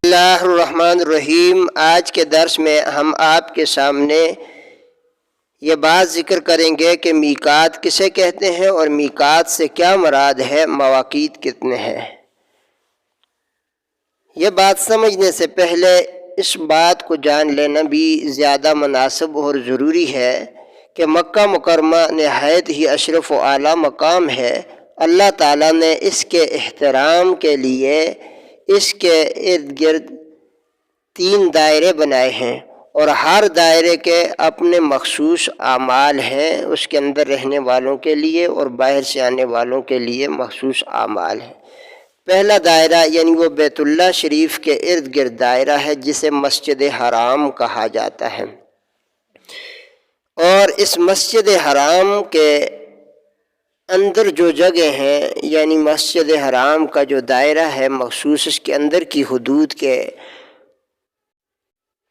اللہ الرحمن الرحیم۔ آج کے درس میں ہم آپ کے سامنے یہ بات ذکر کریں گے کہ میقات کسے کہتے ہیں اور میقات سے کیا مراد ہے، مواقیت کتنے ہیں۔ یہ بات سمجھنے سے پہلے اس بات کو جان لینا بھی زیادہ مناسب اور ضروری ہے کہ مکہ مکرمہ نہایت ہی اشرف و اعلیٰ مقام ہے۔ اللہ تعالیٰ نے اس کے احترام کے لیے اس کے ارد گرد 3 دائرے بنائے ہیں اور ہر دائرے کے اپنے مخصوص اعمال ہیں، اس کے اندر رہنے والوں کے لیے اور باہر سے آنے والوں کے لیے مخصوص اعمال ہیں۔ پہلا دائرہ یعنی وہ بیت اللہ شریف کے ارد گرد دائرہ ہے جسے مسجد حرام کہا جاتا ہے، اور اس مسجد حرام کے اندر جو جگہ ہیں یعنی مسجد حرام کا جو دائرہ ہے مخصوص، اس کے اندر کی حدود کے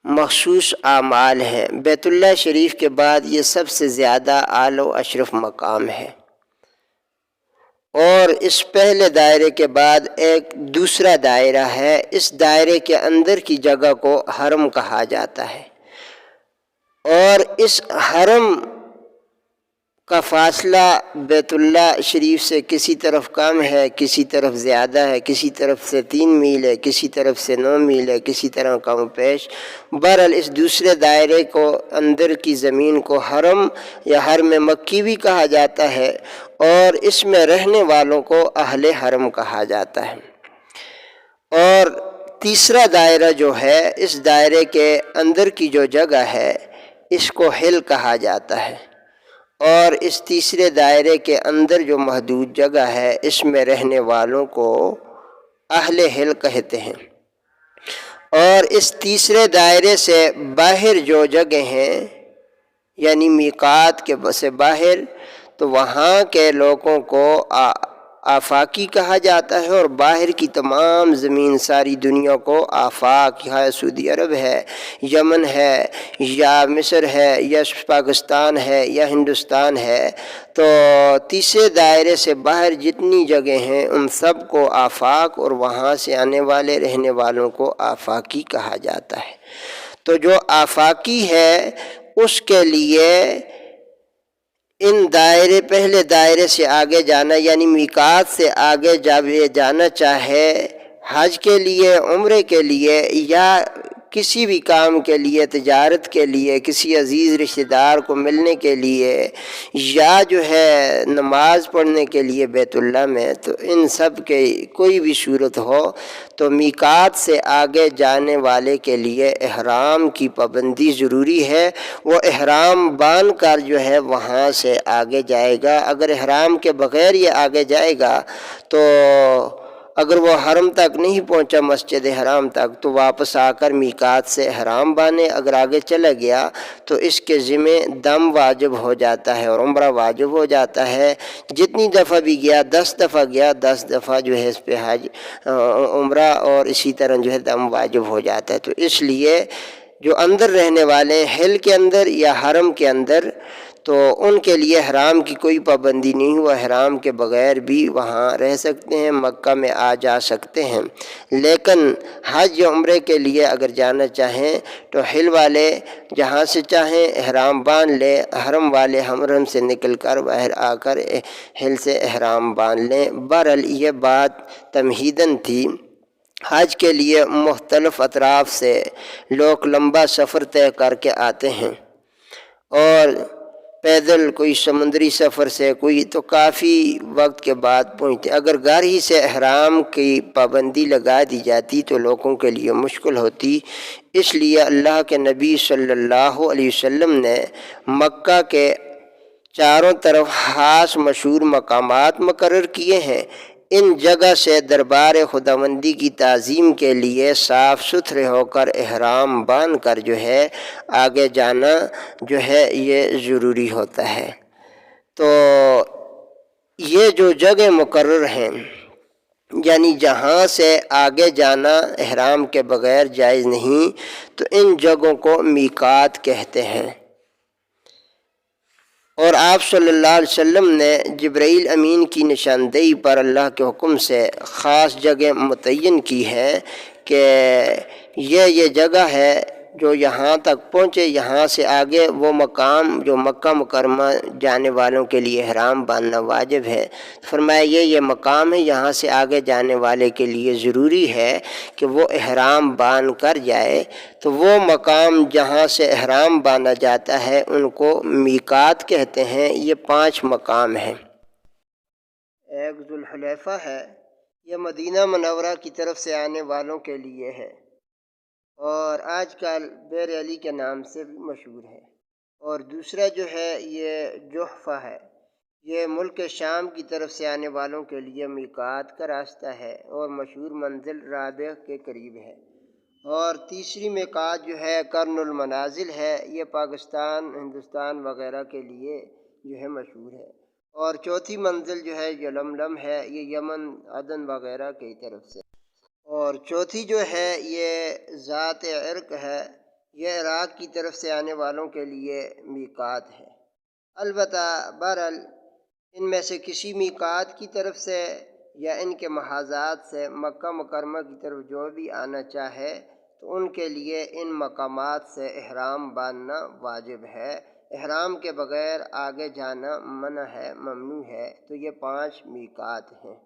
مخصوص اعمال ہیں۔ بیت اللہ شریف کے بعد یہ سب سے زیادہ اعلی و اشرف مقام ہے، اور اس پہلے دائرے کے بعد ایک دوسرا دائرہ ہے۔ اس دائرے کے اندر کی جگہ کو حرم کہا جاتا ہے، اور اس حرم کا فاصلہ بیت اللہ شریف سے کسی طرف کم ہے، کسی طرف زیادہ ہے، کسی طرف سے 3 میل ہے، کسی طرف سے 9 میل ہے، کسی طرح کم و پیش۔ بہرحال اس دوسرے دائرے کو اندر کی زمین کو حرم یا حرم مکی بھی کہا جاتا ہے، اور اس میں رہنے والوں کو اہل حرم کہا جاتا ہے۔ اور تیسرا دائرہ جو ہے، اس دائرے کے اندر کی جو جگہ ہے اس کو حل کہا جاتا ہے، اور اس تیسرے دائرے کے اندر جو محدود جگہ ہے اس میں رہنے والوں کو اہل حل کہتے ہیں۔ اور اس تیسرے دائرے سے باہر جو جگہ ہیں یعنی میقات کے سے باہر، تو وہاں کے لوگوں کو آفاقی کہا جاتا ہے، اور باہر کی تمام زمین ساری دنیا کو آفاق، یا سعودی عرب ہے، یمن ہے، یا مصر ہے، یا پاکستان ہے، یا ہندوستان ہے، تو تیسرے دائرے سے باہر جتنی جگہ ہیں ان سب کو آفاق، اور وہاں سے آنے والے رہنے والوں کو آفاقی کہا جاتا ہے۔ تو جو آفاقی ہے اس کے لیے ان دائرے پہلے دائرے سے آگے جانا، یعنی میقات سے آگے جب یہ جانا چاہے حج کے لیے، عمرے کے لیے، یا کسی بھی کام کے لیے، تجارت کے لیے، کسی عزیز رشتہ دار کو ملنے کے لیے، یا جو ہے نماز پڑھنے کے لیے بیت اللہ میں، تو ان سب کے کوئی بھی صورت ہو تو میقات سے آگے جانے والے کے لیے احرام کی پابندی ضروری ہے۔ وہ احرام باندھ کر جو ہے وہاں سے آگے جائے گا۔ اگر احرام کے بغیر یہ آگے جائے گا تو اگر وہ حرم تک نہیں پہنچا، مسجد حرام تک، تو واپس آ کر میقات سے احرام باندھے۔ اگر آگے چلا گیا تو اس کے ذمہ دم واجب ہو جاتا ہے اور عمرہ واجب ہو جاتا ہے۔ جتنی دفعہ بھی گیا، 10 دفعہ گیا، 10 دفعہ جو ہے اس پہ حج، عمرہ، اور اسی طرح جو ہے دم واجب ہو جاتا ہے۔ تو اس لیے جو اندر رہنے والے حل کے اندر یا حرم کے اندر، تو ان کے لیے احرام کی کوئی پابندی نہیں، وہ احرام کے بغیر بھی وہاں رہ سکتے ہیں، مکہ میں آ جا سکتے ہیں۔ لیکن حج یا عمرے کے لیے اگر جانا چاہیں تو حل والے جہاں سے چاہیں احرام باندھ لے، حرم والے حرم سے نکل کر باہر آ کر حل سے احرام باندھ لیں۔ بہرحال یہ بات تمہیداً تھی۔ حج کے لیے مختلف اطراف سے لوگ لمبا سفر طے کر کے آتے ہیں، اور پیدل، کوئی سمندری سفر سے، کوئی تو کافی وقت کے بعد پہنچتے۔ اگر گھر ہی سے احرام کی پابندی لگا دی جاتی تو لوگوں کے لیے مشکل ہوتی۔ اس لیے اللہ کے نبی صلی اللہ علیہ وسلم نے مکہ کے چاروں طرف خاص مشہور مقامات مقرر کیے ہیں۔ ان جگہ سے دربار خداوندی کی تعظیم کے لیے صاف ستھرے ہو کر احرام باندھ کر جو ہے آگے جانا جو ہے یہ ضروری ہوتا ہے۔ تو یہ جو جگہ مقرر ہیں یعنی جہاں سے آگے جانا احرام کے بغیر جائز نہیں، تو ان جگہوں کو میقات کہتے ہیں۔ اور آپ صلی اللہ علیہ وسلم نے جبرائیل امین کی نشاندہی پر اللہ کے حکم سے خاص جگہ متعین کی ہے کہ یہ جگہ ہے جو یہاں تک پہنچے، یہاں سے آگے وہ مقام جو مکہ مکرمہ جانے والوں کے لیے احرام باندھنا واجب ہے۔ فرمایا یہ مقام ہے، یہاں سے آگے جانے والے کے لیے ضروری ہے کہ وہ احرام باندھ کر جائے۔ تو وہ مقام جہاں سے احرام باندھا جاتا ہے ان کو میقات کہتے ہیں۔ یہ 5 مقام ہیں۔ ایک ذوالحلیفہ ہے، یہ مدینہ منورہ کی طرف سے آنے والوں کے لیے ہے اور آج کل بیر علی کے نام سے بھی مشہور ہے۔ اور دوسرا جو ہے یہ جحفہ ہے، یہ ملک شام کی طرف سے آنے والوں کے لیے میقات کا راستہ ہے اور مشہور منزل رابغ کے قریب ہے۔ اور تیسری میقات جو ہے قرن المنازل ہے، یہ پاکستان، ہندوستان وغیرہ کے لیے جو ہے مشہور ہے۔ اور چوتھی منزل جو ہے یلملم ہے، یہ یمن، عدن وغیرہ کی طرف سے۔ اور چوتھی جو ہے یہ ذات عرق ہے، یہ عراق کی طرف سے آنے والوں کے لیے میقات ہے۔ البتہ بہرحال ان میں سے کسی میقات کی طرف سے یا ان کے محاذات سے مکہ مکرمہ کی طرف جو بھی آنا چاہے تو ان کے لیے ان مقامات سے احرام باندھنا واجب ہے۔ احرام کے بغیر آگے جانا منع ہے، ممنوع ہے۔ تو یہ 5 میقات ہیں۔